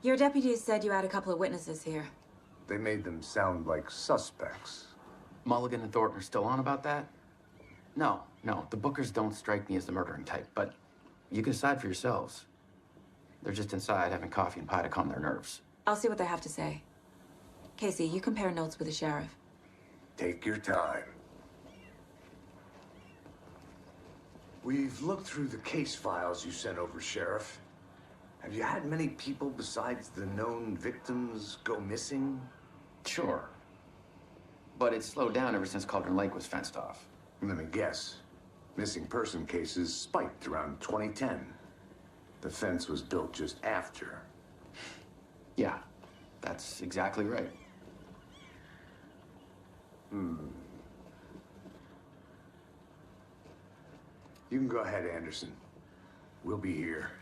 Your deputies said you had a couple of witnesses here. They made them sound like suspects. Mulligan and Thornton are still on about that? No, the Bookers don't strike me as the murdering type, but you can decide for yourselves. They're just inside having coffee and pie to calm their nerves. I'll see what they have to say. Casey, you compare notes with the sheriff. Take your time. We've looked through the case files you sent over, Sheriff. Have you had many people besides the known victims go missing? Sure. But it's slowed down ever since Cauldron Lake was fenced off. Let me guess. Missing person cases spiked around 2010. The fence was built just after. Yeah, that's exactly right. You can go ahead, Anderson. We'll be here.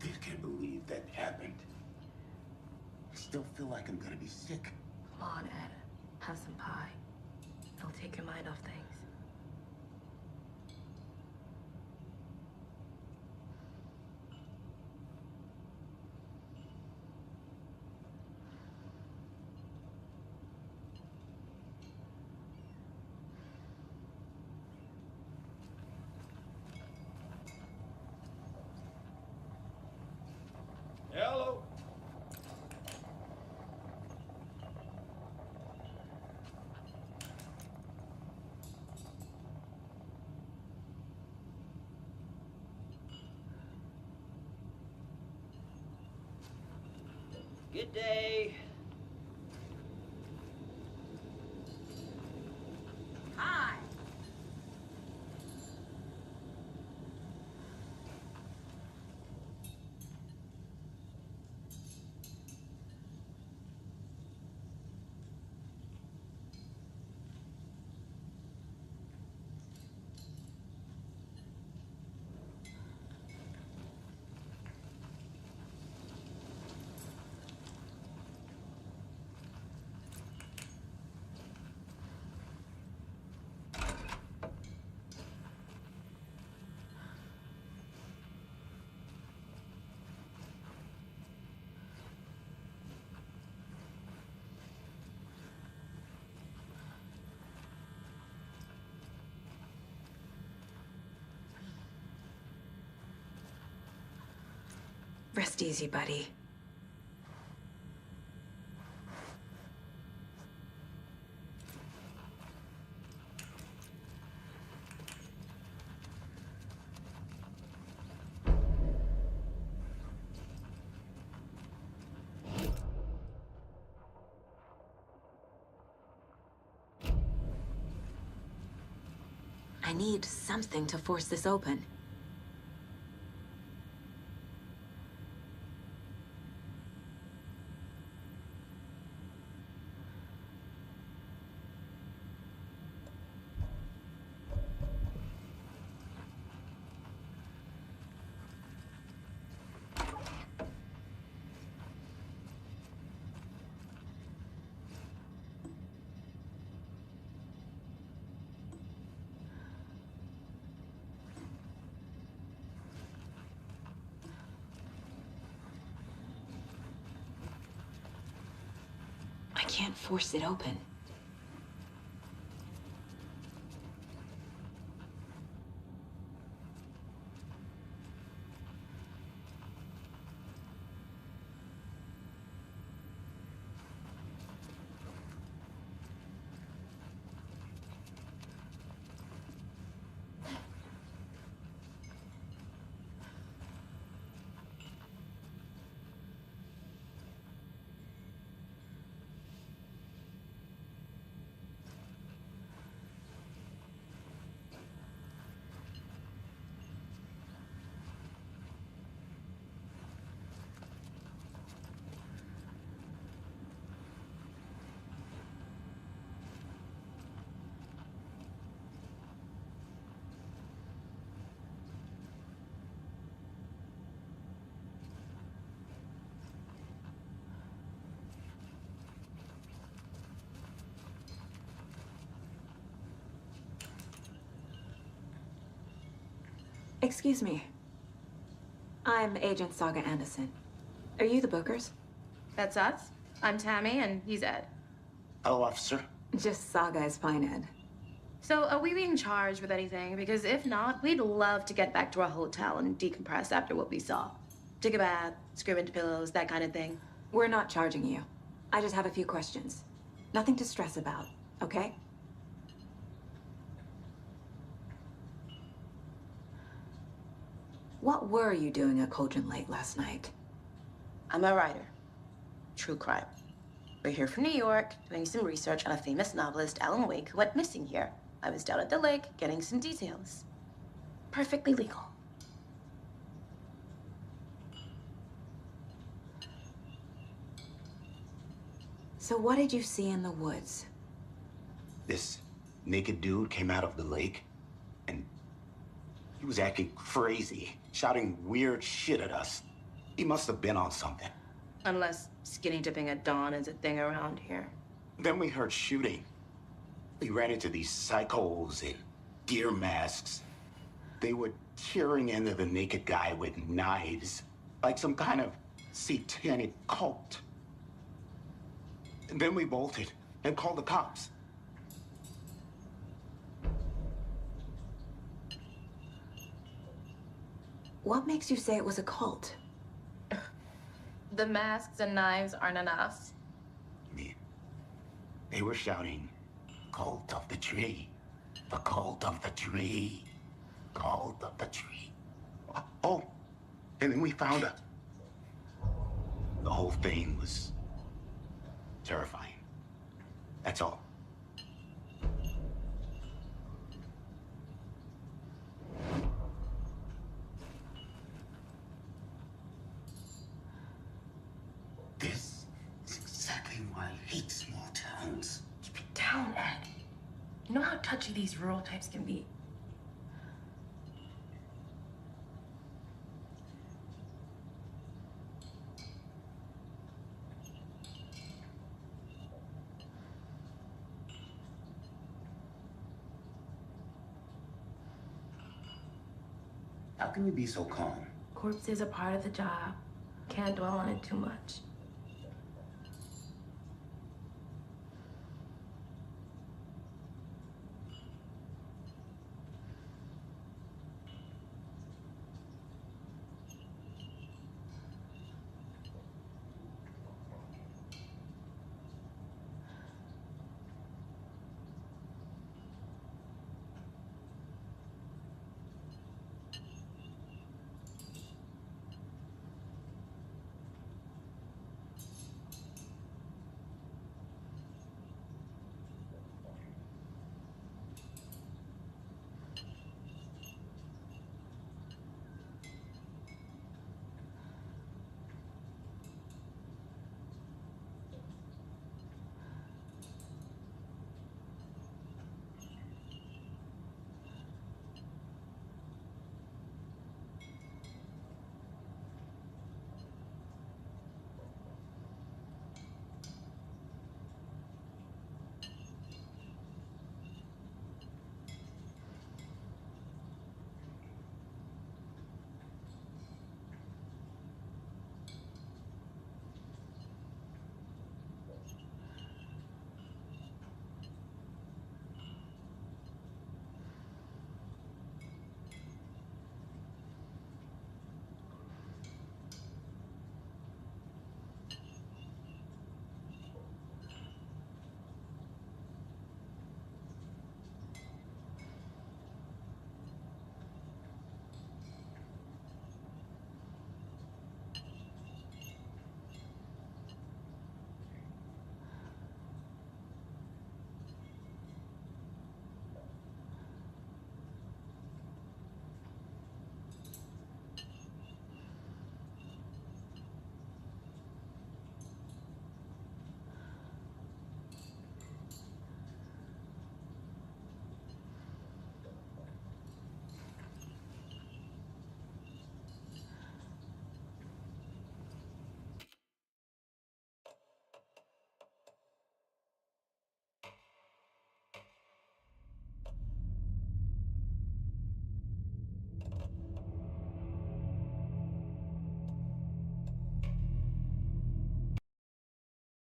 I can't believe that happened. I still feel like I'm gonna be sick. Come on, Ed. Have some pie. It'll take your mind off things. Hello. Good day. Hi. Rest easy, buddy. I need something to force this open. I can't force it open. Excuse me. I'm Agent Saga Anderson. Are you the Bookers? That's us. I'm Tammy, and he's Ed. Hello, officer. Just Saga is fine, Ed. So, are we being charged with anything? Because if not, we'd love to get back to our hotel and decompress after what we saw. Take a bath, scream into pillows, that kind of thing. We're not charging you. I just have a few questions. Nothing to stress about, okay? What were you doing at Cauldron Lake last night? I'm a writer. True crime. We're here from New York, doing some research on a famous novelist, Alan Wake, who went missing here. I was down at the lake, getting some details. Perfectly legal. So what did you see in the woods? This naked dude came out of the lake, and he was acting crazy, shouting weird shit at us. He must have been on something. Unless skinny dipping at dawn is a thing around here. Then we heard shooting. We ran into these psychos in deer masks. They were tearing into the naked guy with knives, like some kind of satanic cult. And then we bolted and called the cops. What makes you say it was a cult? The masks and knives aren't enough. They were shouting, "Cult of the tree, the cult of the tree, cult of the tree." Oh, and then we found the whole thing was terrifying. That's all. This is exactly why I hate small towns. Keep it down, Ed. You know how touchy these rural types can be. How can you be so calm? Corpse is a part of the job. Can't dwell on it too much.